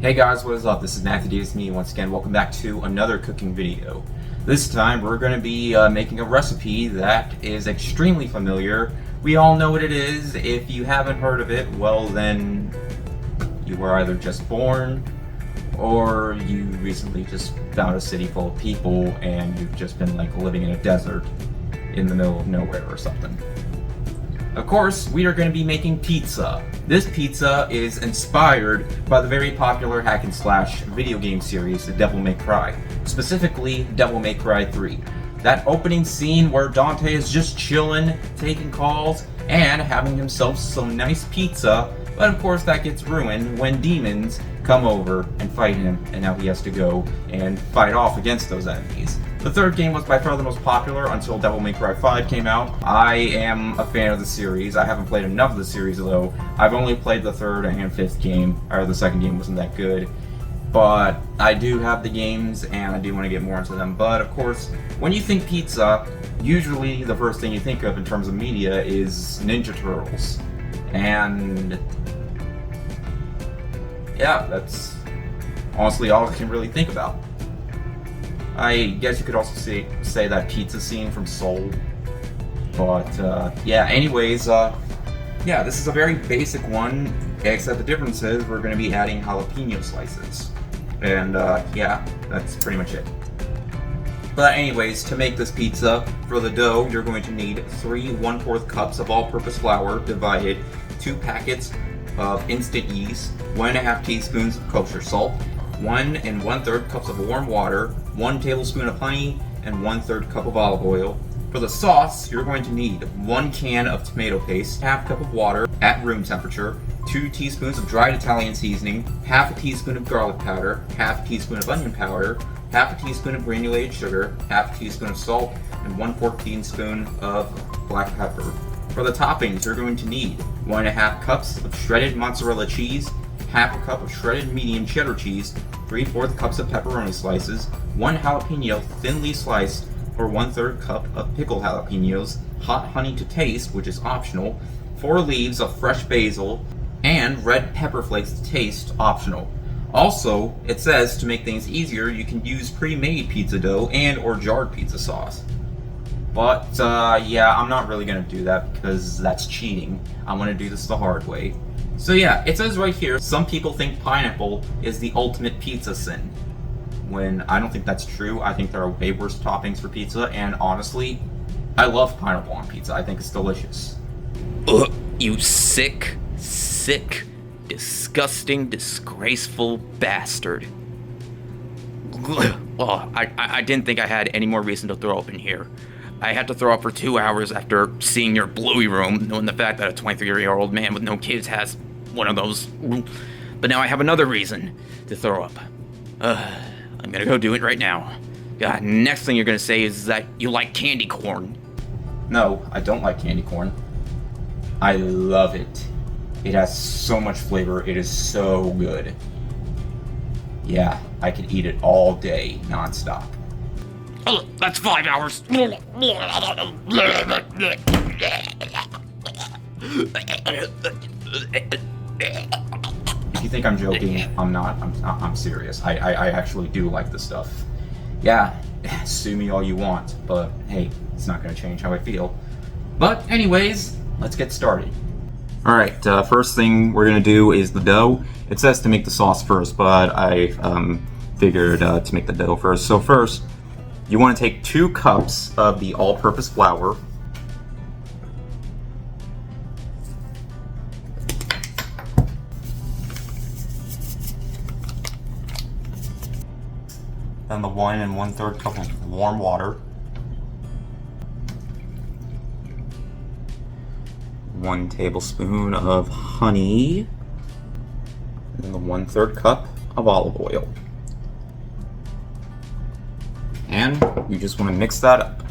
Hey guys, what is up? This is Matthew Davis, me once again. Welcome back to another cooking video. This time we're going to be making a recipe that is extremely familiar. We all know what it is. If you haven't heard of it, well then you were either just born or you recently just found a city full of people and you've just been like living in a desert in the middle of nowhere or something. Of course, we are going to be making pizza. This pizza is inspired by the very popular hack and slash video game series, Devil May Cry. Specifically, Devil May Cry 3. That opening scene where Dante is just chilling, taking calls, and having himself some nice pizza, but of course that gets ruined when demons come over and fight him, and now he has to go and fight off against those enemies. The third game was by far the most popular until Devil May Cry 5 came out. I am a fan of the series. I haven't played enough of the series though. I've only played the third and fifth game, or the second game wasn't that good. But I do have the games and I do want to get more into them. But of course, when you think pizza, usually the first thing you think of in terms of media is Ninja Turtles. And yeah, that's honestly all I can really think about. I guess you could also say that pizza scene from Soul. But yeah, anyways, yeah, this is a very basic one, except the difference is we're going to be adding jalapeno slices. And yeah, that's pretty much it. But anyways, to make this pizza, for the dough, you're going to need 3 1/4 cups of all-purpose flour divided, 2 packets of instant yeast, 1.5 teaspoons of kosher salt, 1 1/3 cups of warm water, 1 tablespoon of honey, and 1/3 cup of olive oil. For the sauce, you're going to need 1 can of tomato paste, half cup of water at room temperature, 2 teaspoons of dried Italian seasoning, half a teaspoon of garlic powder, half a teaspoon of onion powder, half a teaspoon of granulated sugar, half a teaspoon of salt, and 1/4 teaspoon of black pepper. For the toppings, you're going to need 1.5 cups of shredded mozzarella cheese, half a cup of shredded medium cheddar cheese, 3/4 cups of pepperoni slices, 1 jalapeno thinly sliced, or 1/3 cup of pickled jalapenos, hot honey to taste, which is optional, 4 leaves of fresh basil, and red pepper flakes to taste, optional. Also, it says to make things easier, you can use pre-made pizza dough and or jarred pizza sauce. But yeah, I'm not really going to do that because that's cheating. I'm going to do this the hard way. So yeah, it says right here, some people think pineapple is the ultimate pizza sin. When I don't think that's true. I think there are way worse toppings for pizza, and honestly, I love pineapple on pizza. I think it's delicious. Ugh, you sick, disgusting, disgraceful bastard. Well, I didn't think I had any more reason to throw up in here. I had to throw up for 2 hours after seeing your bluey room, knowing the fact that a 23-year-old man with no kids has one of those. But now I have another reason to throw up. I'm gonna go do it right now. God, next thing you're gonna say is that you like candy corn. No, I don't like candy corn. I love it. It has so much flavor. It is so good. Yeah, I could eat it all day, non-stop. Oh, that's 5 hours. If you think I'm joking, I'm not. I'm serious. I actually do like this stuff. Yeah, sue me all you want, but hey, it's not going to change how I feel. But anyways, let's get started. Alright, first thing we're going to do is the dough. It says to make the sauce first, but I figured to make the dough first. So first, you want to take 2 cups of the all-purpose flour. Then the 1 1/3 cup of warm water. 1 tablespoon of honey. And the 1/3 cup of olive oil. And you just want to mix that up.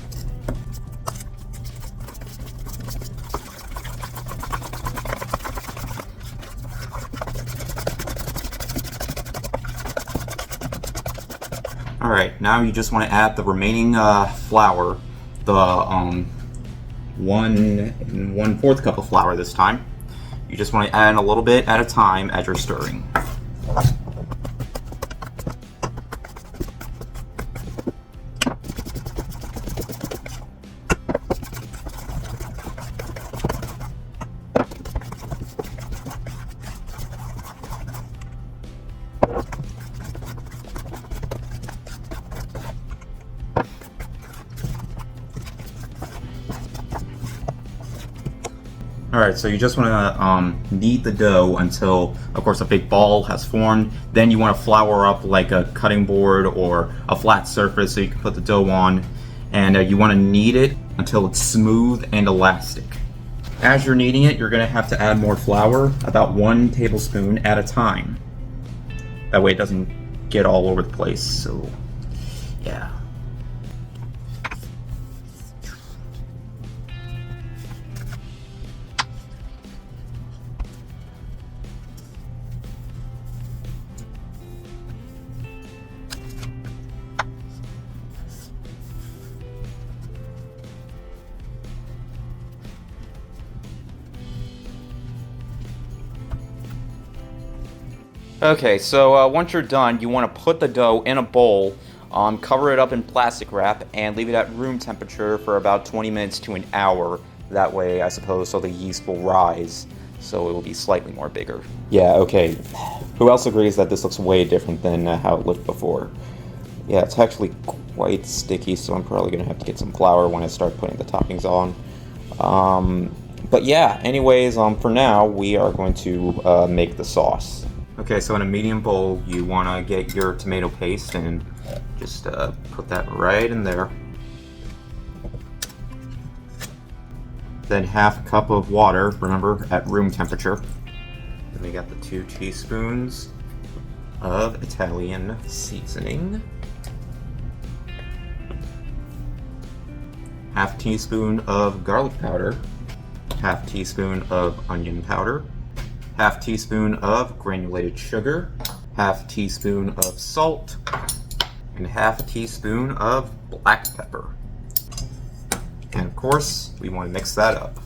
Alright, now you just want to add the remaining flour, the 1 1/4 cup of flour this time. You just want to add a little bit at a time as you're stirring. Alright, so you just want to knead the dough until, of course, a big ball has formed. Then you want to flour up like a cutting board or a flat surface so you can put the dough on. And you want to knead it until it's smooth and elastic. As you're kneading it, you're going to have to add more flour, about 1 tablespoon at a time. That way it doesn't get all over the place, so yeah. Okay, so once you're done, you want to put the dough in a bowl, cover it up in plastic wrap, and leave it at room temperature for about 20 minutes to an hour. That way, I suppose, so the yeast will rise, so it will be slightly more bigger. Yeah, okay. Who else agrees that this looks way different than how it looked before? Yeah, it's actually quite sticky, so I'm probably going to have to get some flour when I start putting the toppings on. But yeah, anyways, for now, we are going to make the sauce. Okay, so in a medium bowl, you want to get your tomato paste and just put that right in there. Then half a cup of water, remember, at room temperature. Then we got the 2 teaspoons of Italian seasoning. Half teaspoon of garlic powder. Half teaspoon of onion powder. Half teaspoon of granulated sugar, half teaspoon of salt, and half a teaspoon of black pepper. And of course, we want to mix that up.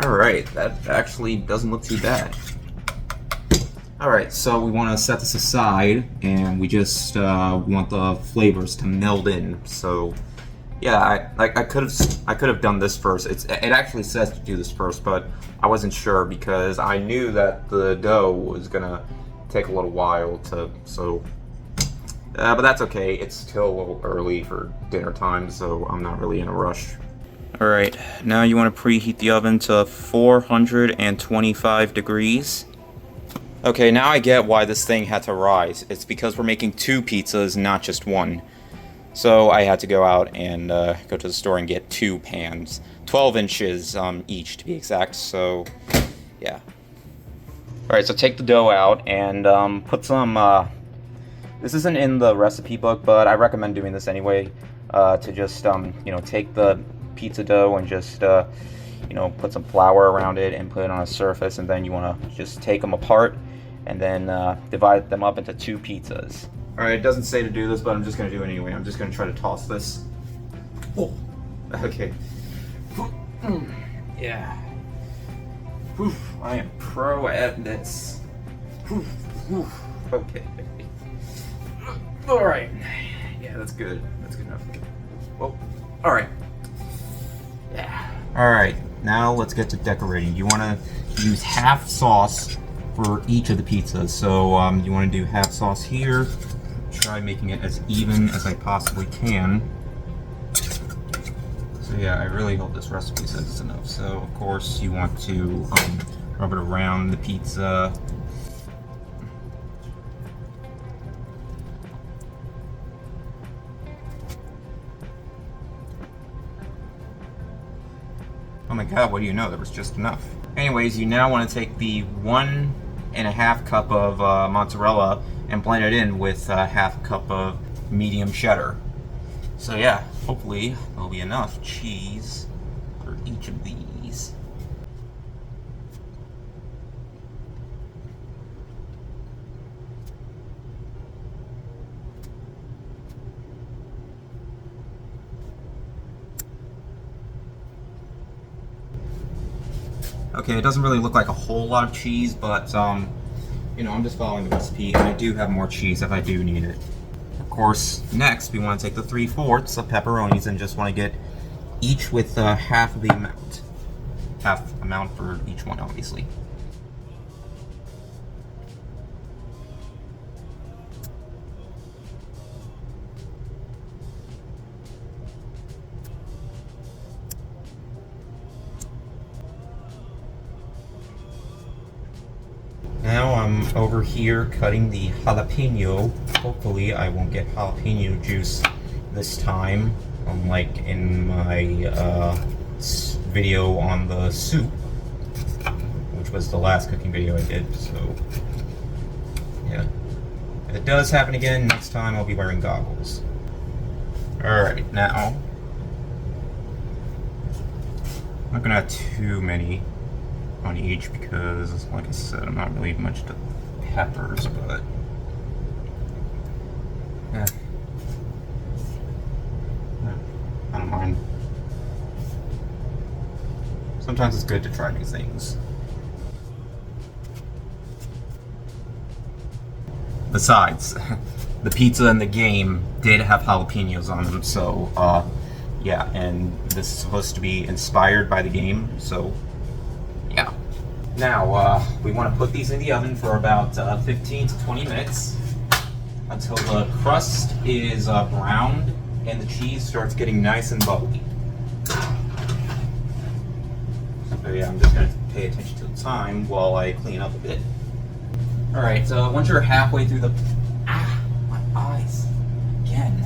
Alright, that actually doesn't look too bad. Alright, so we want to set this aside, and we just want the flavors to meld in. So, yeah, I could have done this first. It actually says to do this first, but I wasn't sure because I knew that the dough was gonna take a little while to. So, but that's okay. It's still a little early for dinner time, so I'm not really in a rush. Alright, now you want to preheat the oven to 425 degrees. Okay, now I get why this thing had to rise. It's because we're making 2 pizzas, not just 1. So I had to go out and go to the store and get 2 pans. 12 inches each, to be exact, so yeah. Alright, so take the dough out and put some... this isn't in the recipe book, but I recommend doing this anyway. To just, take the pizza dough and just put some flour around it and put it on a surface, and then you want to just take them apart and then divide them up into 2 pizzas. Alright, it doesn't say to do this, but I'm just going to do it anyway. I'm just going to try to toss this. Oh, okay. Yeah. I am pro at this. Okay. Alright. Yeah, that's good. That's good enough. Well, alright. Yeah. Alright, now let's get to decorating. You want to use half sauce for each of the pizzas. So you want to do half sauce here. Try making it as even as I possibly can. So yeah, I really hope this recipe says it's enough. So of course you want to rub it around the pizza. Oh my god, what do you know? There was just enough. Anyways, you now want to take the 1.5 cup of mozzarella and blend it in with half a cup of medium cheddar. So yeah, hopefully there'll be enough cheese for each of these. Okay, it doesn't really look like a whole lot of cheese, but I'm just following the recipe, and I do have more cheese if I do need it. Of course, next we want to take the 3/4 of pepperonis and just want to get each with half of the amount. half amount for each one, obviously. Now I'm over here cutting the jalapeno. Hopefully I won't get jalapeno juice this time, unlike in my video on the soup, which was the last cooking video I did, so yeah. If it does happen again, next time I'll be wearing goggles. Alright, now I'm not gonna have too many on each because, like I said, I'm not really much to peppers, but yeah, I don't mind. Sometimes it's good to try new things. Besides, the pizza in the game did have jalapenos on them, so yeah, and this is supposed to be inspired by the game, so yeah. Now, we want to put these in the oven for about 15 to 20 minutes until the crust is browned and the cheese starts getting nice and bubbly. So yeah, I'm just going to pay attention to the time while I clean up a bit. Alright, so once you're halfway through the... my eyes. Again.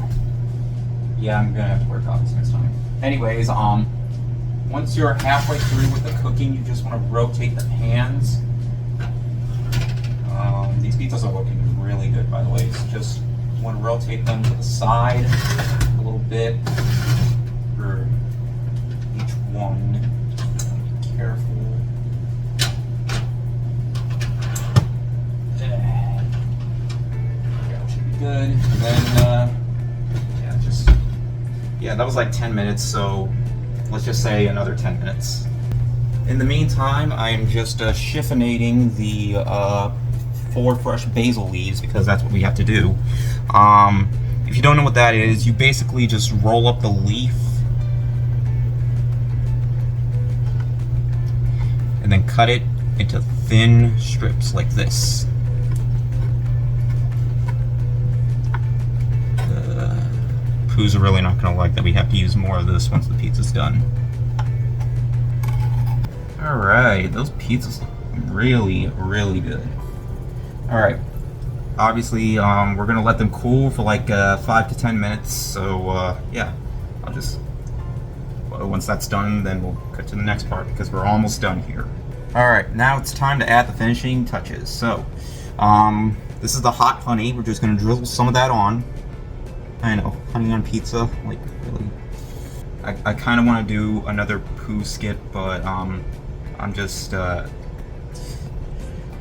Yeah, I'm going to have to wear goggles next time. Anyways, once you're halfway through with the cooking, you just want to rotate the pans. These pizzas are looking really good, by the way. So just want to rotate them to the side a little bit for each one. Be careful. Yeah, that should be good. And then, yeah, that was like 10 minutes, so let's just say another 10 minutes. In the meantime, I'm just chiffonating the 4 fresh basil leaves because that's what we have to do. If you don't know what that is, you basically just roll up the leaf and then cut it into thin strips like this. Who's really not going to like that we have to use more of this once the pizza's done. Alright, those pizzas look really, really good. Alright, obviously we're going to let them cool for like 5 to 10 minutes, so yeah, I'll just, once that's done, then we'll cut to the next part because we're almost done here. Alright, now it's time to add the finishing touches. So, this is the hot honey. We're just going to drizzle some of that on. I know, honey on pizza, like, really. I kind of want to do another poo skit, but I'm just, you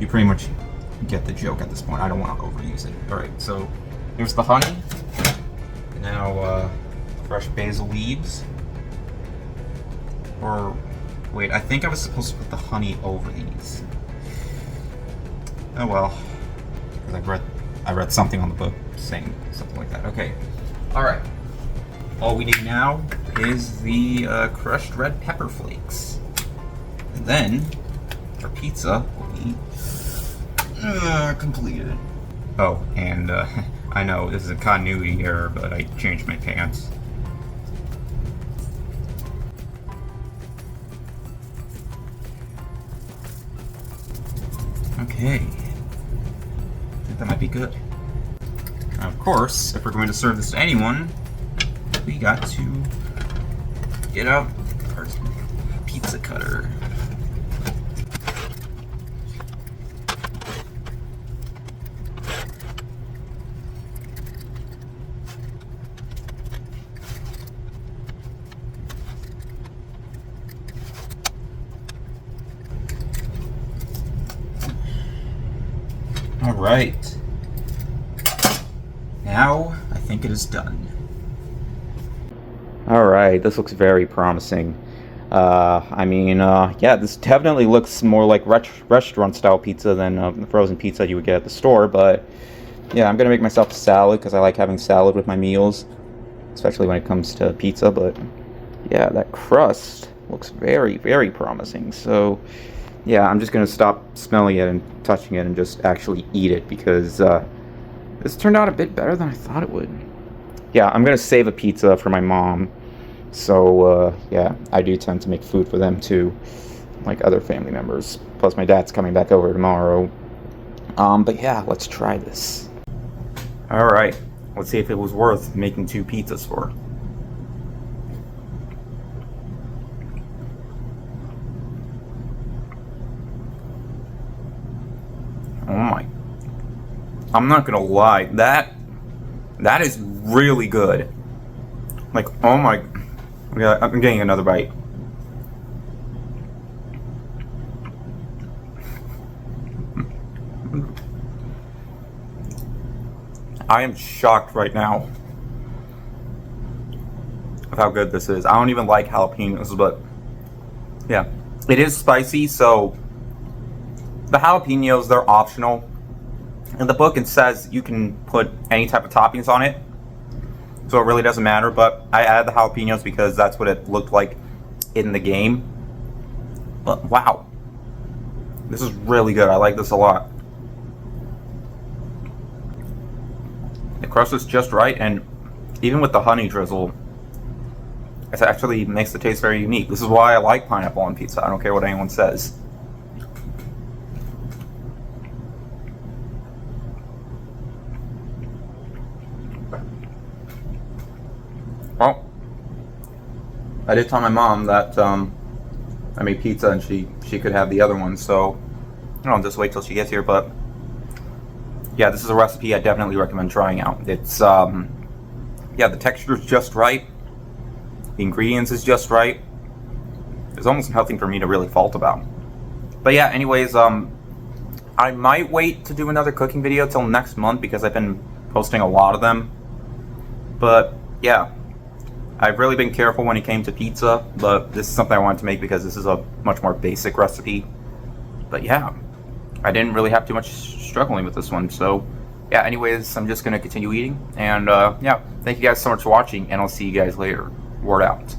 pretty much get the joke at this point. I don't want to overuse it. Alright, so here's the honey. Now, fresh basil leaves. Or, wait, I think I was supposed to put the honey over these. Oh well, because I read something on the book saying something like that. Okay. Alright. All we need now is the crushed red pepper flakes. And then our pizza will be completed. Oh, and I know this is a continuity error, but I changed my pants. Okay. I think that might be good. Now, of course, if we're going to serve this to anyone, we got to get out our pizza cutter. All right. Now, I think it is done. Alright, this looks very promising. Yeah, this definitely looks more like restaurant-style pizza than the frozen pizza you would get at the store, but yeah, I'm gonna make myself a salad because I like having salad with my meals, especially when it comes to pizza, but yeah, that crust looks very, very promising. So, yeah, I'm just gonna stop smelling it and touching it and just actually eat it because this turned out a bit better than I thought it would. Yeah, I'm gonna save a pizza for my mom. So, yeah, I do tend to make food for them too, like other family members. Plus, my dad's coming back over tomorrow. But yeah, let's try this. Alright, let's see if it was worth making 2 pizzas for. Oh my. I'm not gonna lie, that is really good. Like, oh my. Yeah, I'm getting another bite. I am shocked right now of how good this is. I don't even like jalapenos, but yeah. It is spicy, so the jalapenos, they're optional. In the book, it says you can put any type of toppings on it, so it really doesn't matter, but I added the jalapenos because that's what it looked like in the game. But wow, this is really good. I like this a lot. The crust is just right, and even with the honey drizzle, it actually makes the taste very unique. This is why I like pineapple on pizza. I don't care what anyone says. Well, I did tell my mom that I made pizza and she could have the other one, so I'll just wait till she gets here. But yeah, this is a recipe I definitely recommend trying out. It's yeah, the texture is just right, the ingredients is just right. There's almost nothing for me to really fault about. But yeah, anyways, I might wait to do another cooking video till next month because I've been posting a lot of them. But yeah, I've really been careful when it came to pizza, but this is something I wanted to make because this is a much more basic recipe. But yeah, I didn't really have too much struggling with this one. So yeah, anyways, I'm just going to continue eating. And yeah, thank you guys so much for watching, and I'll see you guys later. Word out.